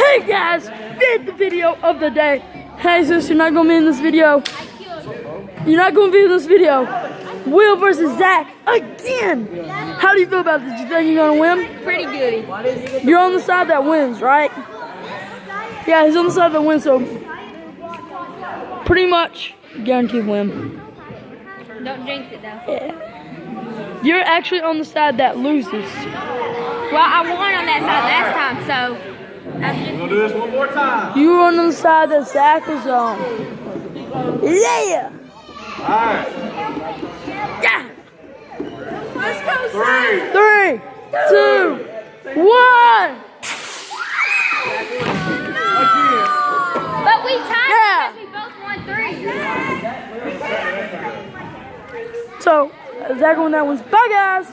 Hey guys, fifth video of the day. Hey sis, you're not gonna be in this video. You're not gonna be in this video. Will versus Zach again. How do you feel about this? You think you're gonna win? Pretty good. You're on the side that wins, right? Yeah, he's on the side that wins, so pretty much guaranteed win. Don't jinx it though. Yeah. You're actually on the side that loses. Well, I won on that side last time, so I'm just. We're gonna do this one more time. You were on the side that Zach was on. Yeah. Alright. Yeah. Let's go, 3. 3, 2, 1. But we tied Yeah. because we both won 3. So, Zach won that one. Bye, guys.